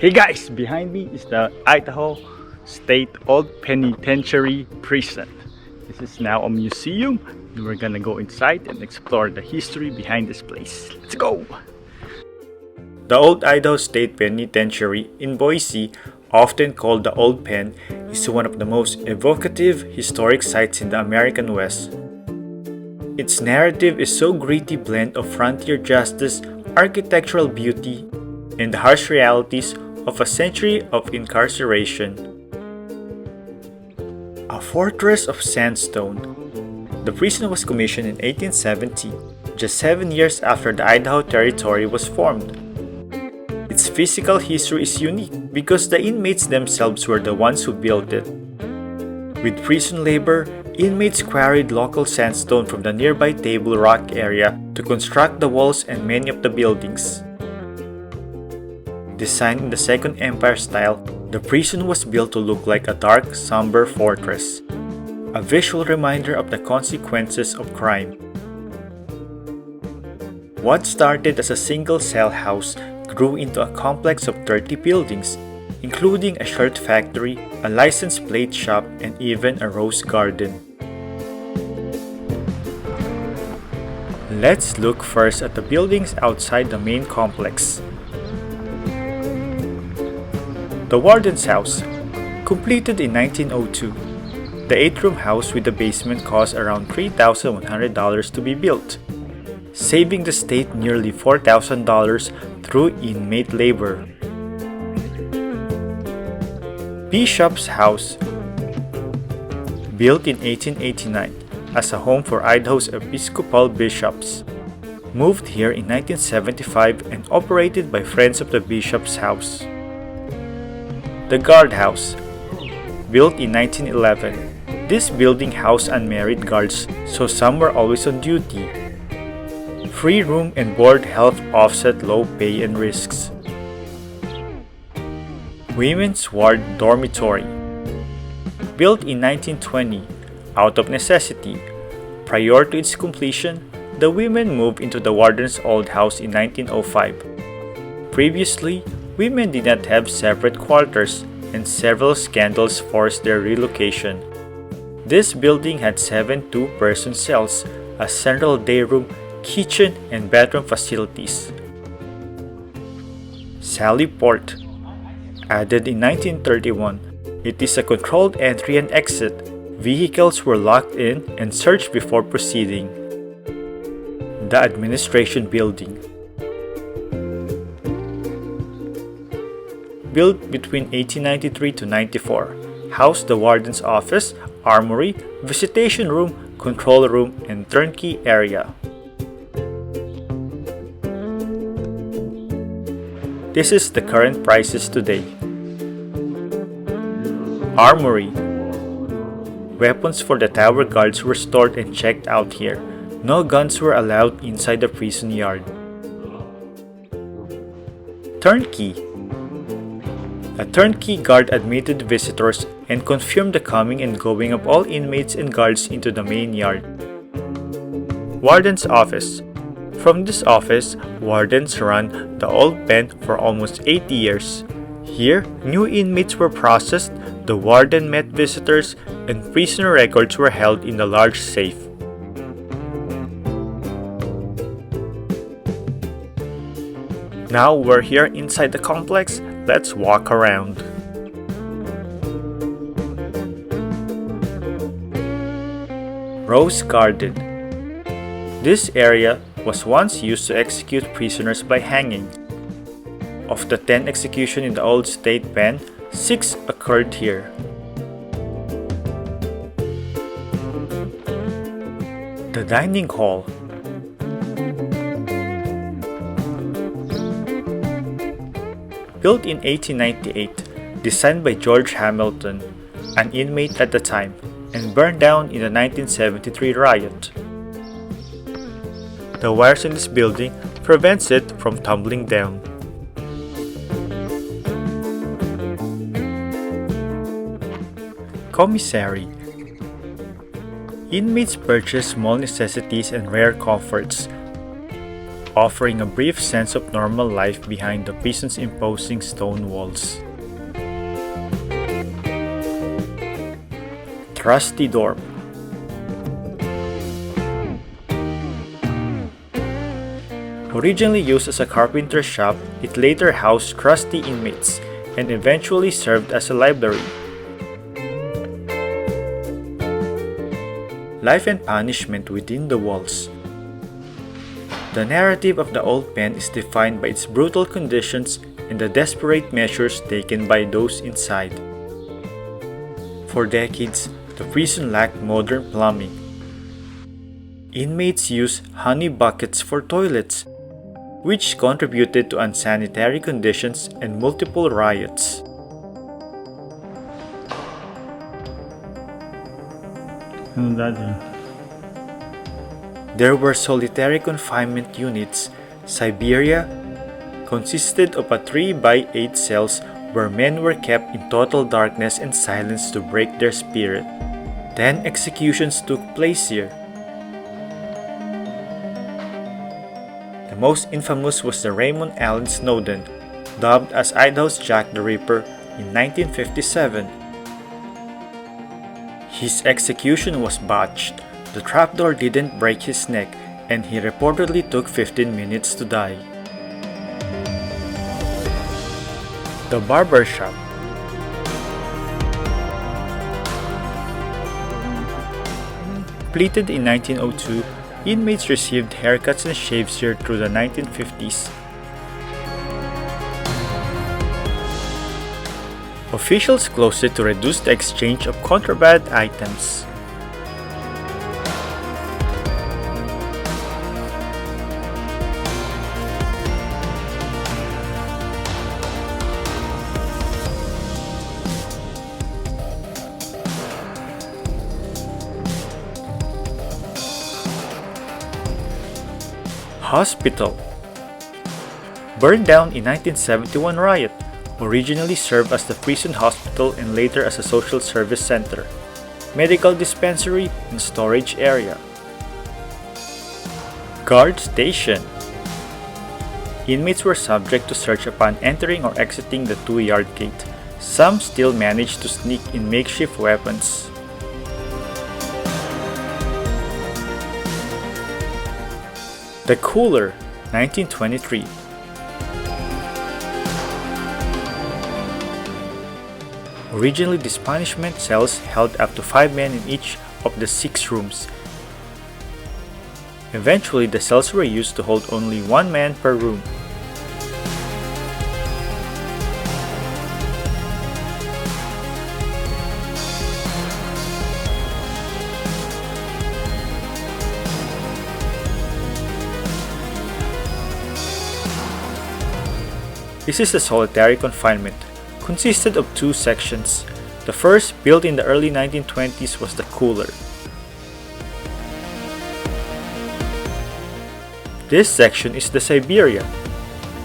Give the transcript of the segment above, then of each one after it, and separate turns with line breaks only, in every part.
Hey guys, behind me is the Idaho State Old Penitentiary prison. This is now a museum and we're gonna go inside and explore the history behind this place. Let's go! The Old Idaho State Penitentiary in Boise, often called the Old Pen, is one of the most evocative historic sites in the American West. Its narrative is so gritty blend of frontier justice, architectural beauty, and the harsh realities of a century of incarceration. A Fortress of Sandstone. The prison was commissioned in 1870, just 7 years after the Idaho Territory was formed. Its physical history is unique because the inmates themselves were the ones who built it. With prison labor, inmates quarried local sandstone from the nearby Table Rock area to construct the walls and many of the buildings. Designed in the Second Empire style, the prison was built to look like a dark, somber fortress, a visual reminder of the consequences of crime. What started as a single cell house grew into a complex of 30 buildings, including a shirt factory, a license plate shop, and even a rose garden. Let's look first at the buildings outside the main complex. The Warden's House, completed in 1902. The 8-room house with the basement cost around $3,100 to be built, saving the state nearly $4,000 through inmate labor. Bishop's House, built in 1889 as a home for Idaho's Episcopal bishops, moved here in 1975 and operated by Friends of the Bishop's House. The Guardhouse, built in 1911. This building housed unmarried guards, so some were always on duty. Free room and board helped offset low pay and risks. Women's Ward Dormitory, built in 1920 out of necessity. Prior to its completion, the women moved into the warden's old house in 1905. Previously, women did not have separate quarters, and several scandals forced their relocation. This building had 7 two-person cells, a central day room, kitchen, and bathroom facilities. Sally Port, added in 1931. It is a controlled entry and exit. Vehicles were locked in and searched before proceeding. The Administration Building, built between 1893 to 94, housed the warden's office, armory, visitation room, control room, and turnkey area. This is the current prices today. Armory. Weapons for the tower guards were stored and checked out here. No guns were allowed inside the prison yard. Turnkey. A turnkey guard admitted visitors and confirmed the coming and going of all inmates and guards into the main yard. Warden's Office. From this office, wardens ran the Old Pen for almost 80 years. Here, new inmates were processed, the warden met visitors, and prisoner records were held in the large safe. Now we're here inside the complex. Let's walk around. Rose Garden. This area was once used to execute prisoners by hanging. Of the 10 executions in the old state pen, 6 occurred here. The Dining Hall. Built in 1898, designed by George Hamilton, an inmate at the time, and burned down in the 1973 riot. The wires in this building prevents it from tumbling down. Commissary. Inmates purchase small necessities and rare comforts. offering a brief sense of normal life behind the prison's imposing stone walls. Trusty dorm. Originally used as a carpenter shop, it later housed crusty inmates and eventually served as a library. Life and punishment within the walls. The narrative of the old pen is defined by its brutal conditions and the desperate measures taken by those inside. For decades, the prison lacked modern plumbing. Inmates used honey buckets for toilets, which contributed to unsanitary conditions and multiple riots. There were solitary confinement units. Siberia consisted of a 3x8 cells where men were kept in total darkness and silence to break their spirit. 10 executions took place here. The most infamous was the Raymond Snowden, dubbed as Idaho's Jack the Ripper in 1957. His execution was botched. The trapdoor didn't break his neck, and he reportedly took 15 minutes to die. The barber shop. Completed in 1902, inmates received haircuts and shaves here through the 1950s. Officials closed it to reduce the exchange of contraband items. Hospital. Burned down in 1971 riot, originally served as the prison hospital and later as a social service center, medical dispensary, and storage area. Guard station. Inmates were subject to search upon entering or exiting the 2-yard gate. Some still managed to sneak in makeshift weapons. The Cooler, 1923. Originally, these punishment cells held up to 5 men in each of the 6 rooms. Eventually, the cells were used to hold only 1 man per room. This is the solitary confinement. Consisted of 2 sections. The first, built in the early 1920s, was the Cooler. This section is the Siberia,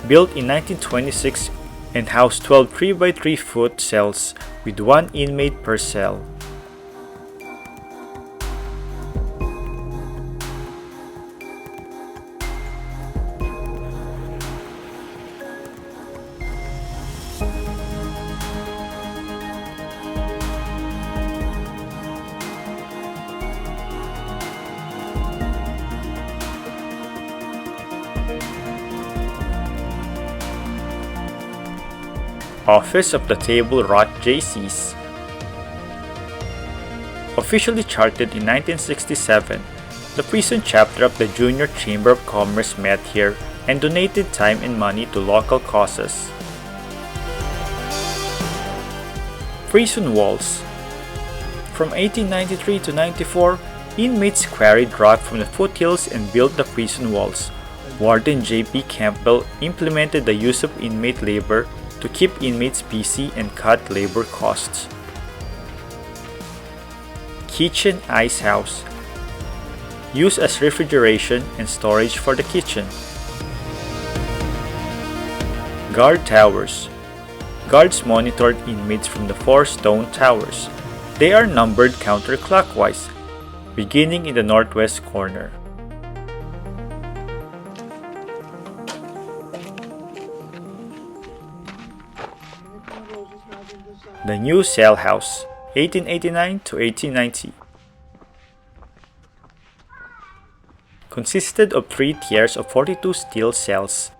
built in 1926 and housed 12 3x3-foot cells with 1 inmate per cell. Office of the Table Rot JCs. Officially chartered in 1967, the prison chapter of the Junior Chamber of Commerce met here and donated time and money to local causes. Prison walls. From 1893 to 94, inmates quarried rock from the foothills and built the prison walls. Warden J.P. Campbell implemented the use of inmate labor to keep inmates busy and cut labor costs. Kitchen ice house. Used as refrigeration and storage for the kitchen. Guard towers. Guards monitored inmates from the 4 stone towers. They are numbered counterclockwise, beginning in the northwest corner. The New Cell House, 1889 to 1890. Consisted of 3 tiers of 42 steel cells.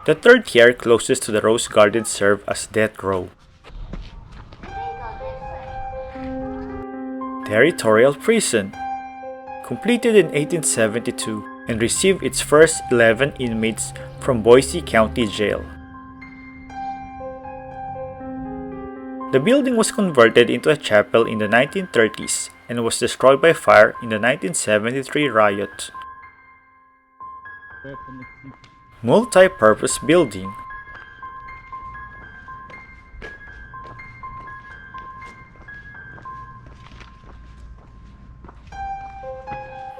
The third tier closest to the Rose Garden served as death row. Territorial Prison, completed in 1872 and received its first 11 inmates from Boise County Jail. The building was converted into a chapel in the 1930s and was destroyed by fire in the 1973 riot. Multi-purpose building.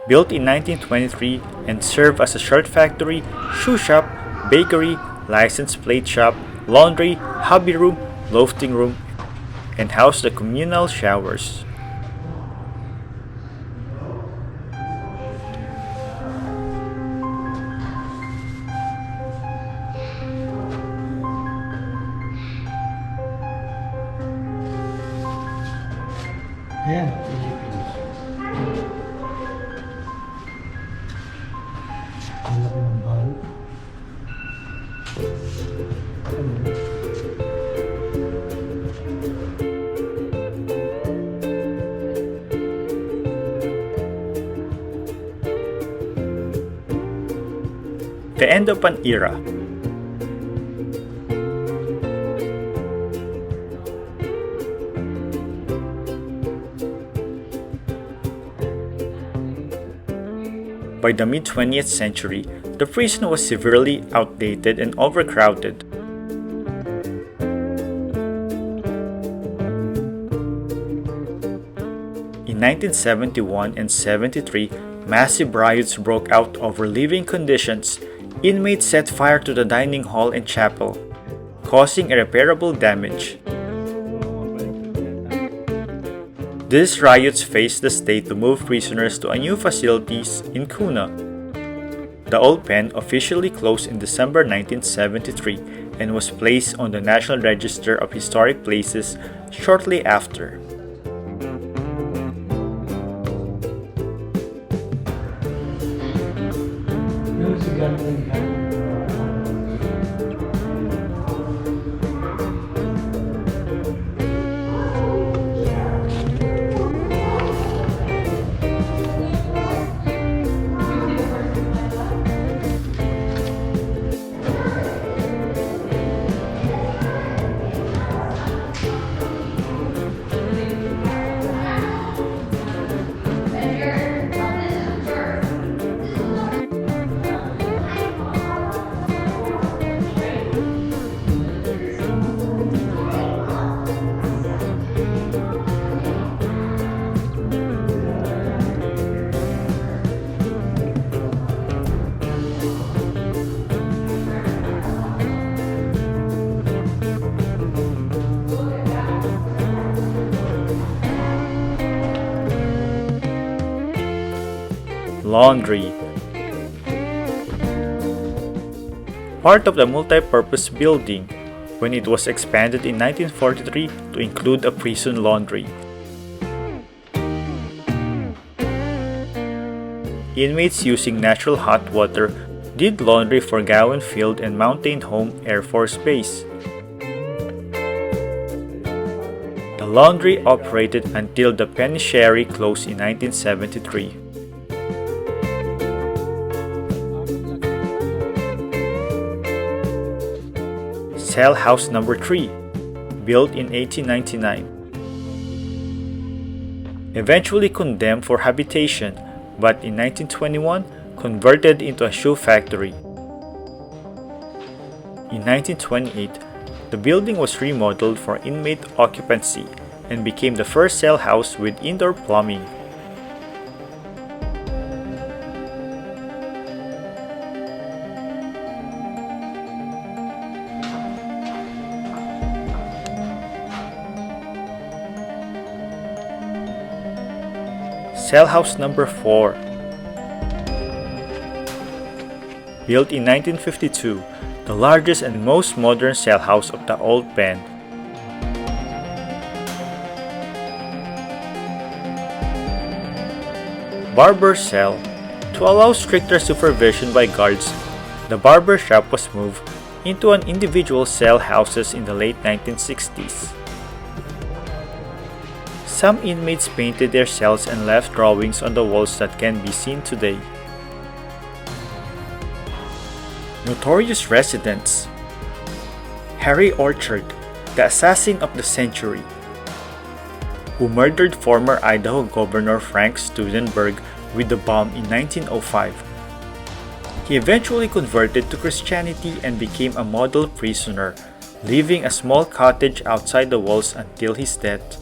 Built in 1923 and served as a shirt factory, shoe shop, bakery, license plate shop, laundry, hobby room, loafing room, and housed the communal showers. The end of an era. By the mid-20th century, the prison was severely outdated and overcrowded. In 1971 and 73, massive riots broke out over living conditions. Inmates set fire to the dining hall and chapel, causing irreparable damage. These riots faced the state to move prisoners to a new facilities in Kuna. The old pen officially closed in December 1973 and was placed on the National Register of Historic Places shortly after. Laundry. Part of the multi-purpose building when it was expanded in 1943 to include a prison laundry. Inmates using natural hot water did laundry for Gowan Field and Mountain Home Air Force Base. The laundry operated until the penitentiary closed in 1973. Cell House Number 3, built in 1899. Eventually condemned for habitation, but in 1921 converted into a shoe factory. In 1928, the building was remodeled for inmate occupancy and became the first cell house with indoor plumbing. Cell House Number 4, built in 1952, the largest and most modern cell house of the old pen. Barber cell. To allow stricter supervision by guards, the barber shop was moved into an individual cell houses in the late 1960s. Some inmates painted their cells and left drawings on the walls that can be seen today. Notorious Residents. Harry Orchard, the assassin of the century, who murdered former Idaho Governor Frank Studenberg with a bomb in 1905. He eventually converted to Christianity and became a model prisoner, living a small cottage outside the walls until his death.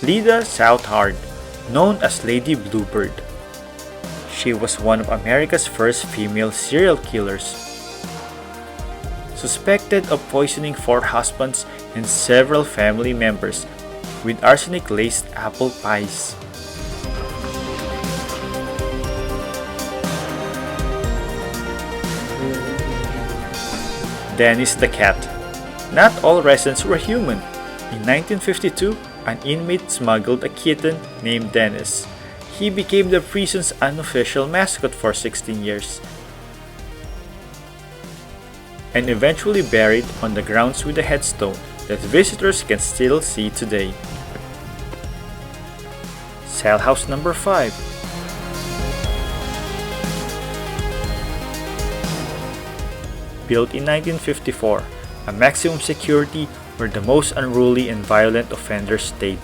Lyda Southard, known as Lady Bluebeard. She was one of America's first female serial killers, suspected of poisoning 4 husbands and several family members with arsenic-laced apple pies. Dennis the Cat. Not all residents were human. In 1952, an inmate smuggled a kitten named Dennis. He became the prison's unofficial mascot for 16 years and eventually buried on the grounds with a headstone that visitors can still see today. Cell House Number 5. Built in 1954, a maximum security where the most unruly and violent offenders stayed.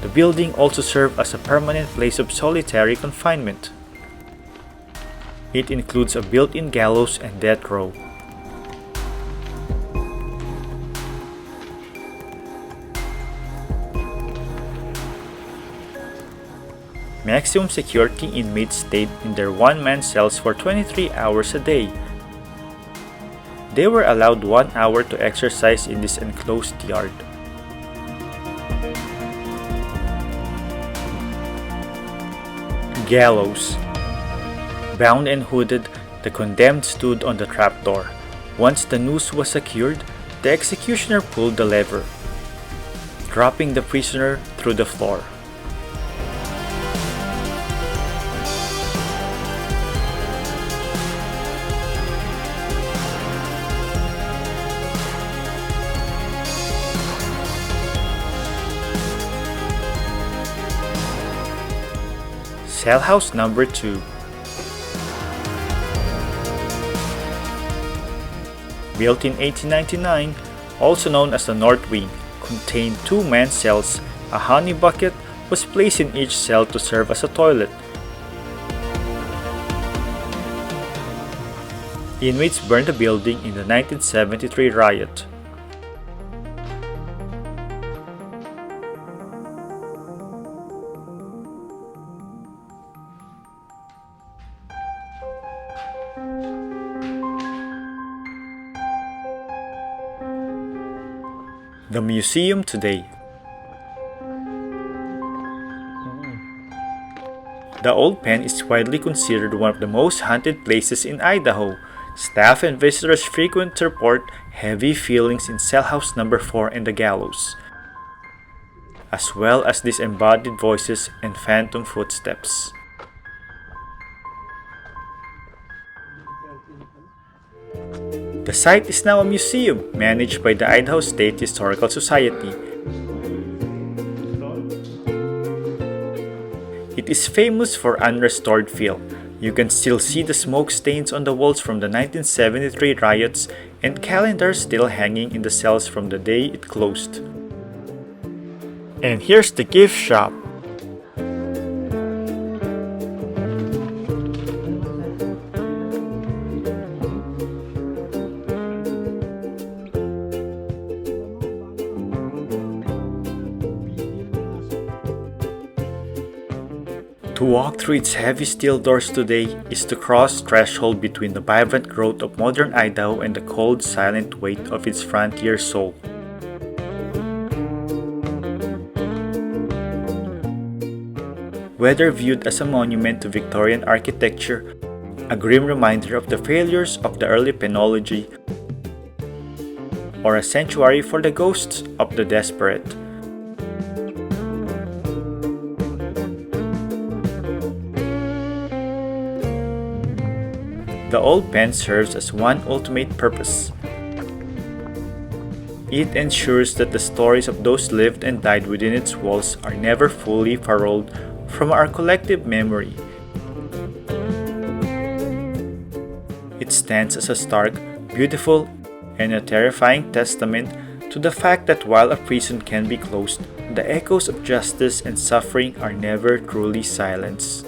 The building also served as a permanent place of solitary confinement. It includes a built-in gallows and death row. Maximum security inmates stayed in their one-man cells for 23 hours a day. They were allowed 1 hour to exercise in this enclosed yard. Gallows. Bound and hooded, the condemned stood on the trapdoor. Once the noose was secured, the executioner pulled the lever, dropping the prisoner through the floor. Cell House Number 2. Built in 1899, also known as the North Wing, contained 2-man cells. A honey bucket was placed in each cell to serve as a toilet. Inmates burned the building in the 1973 riot. The museum today. The Old Pen is widely considered one of the most haunted places in Idaho. Staff and visitors frequently report heavy feelings in Cell House Number 4 and the gallows, as well as disembodied voices and phantom footsteps. The site is now a museum managed by the Idaho State Historical Society. It is famous for unrestored feel. You can still see the smoke stains on the walls from the 1973 riots and calendars still hanging in the cells from the day it closed. And here's the gift shop. To walk through its heavy steel doors today is to cross threshold between the vibrant growth of modern Idaho and the cold, silent weight of its frontier soul. Whether viewed as a monument to Victorian architecture, a grim reminder of the failures of the early penology, or a sanctuary for the ghosts of the desperate. The old pen serves as one ultimate purpose. It ensures that the stories of those lived and died within its walls are never fully furrowed from our collective memory. It stands as a stark, beautiful, and a terrifying testament to the fact that while a prison can be closed, the echoes of justice and suffering are never truly silenced.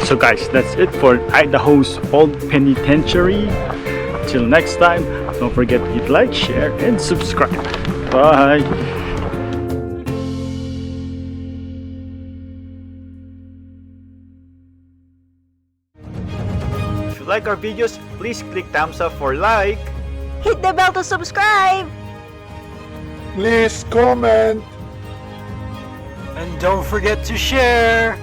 So guys, that's it for Idaho's Old Penitentiary. Till next time, don't forget to hit like, share, and subscribe. Bye! If you like our videos, please click thumbs up for like.
Hit the bell to subscribe!
Please comment.
And don't forget to share!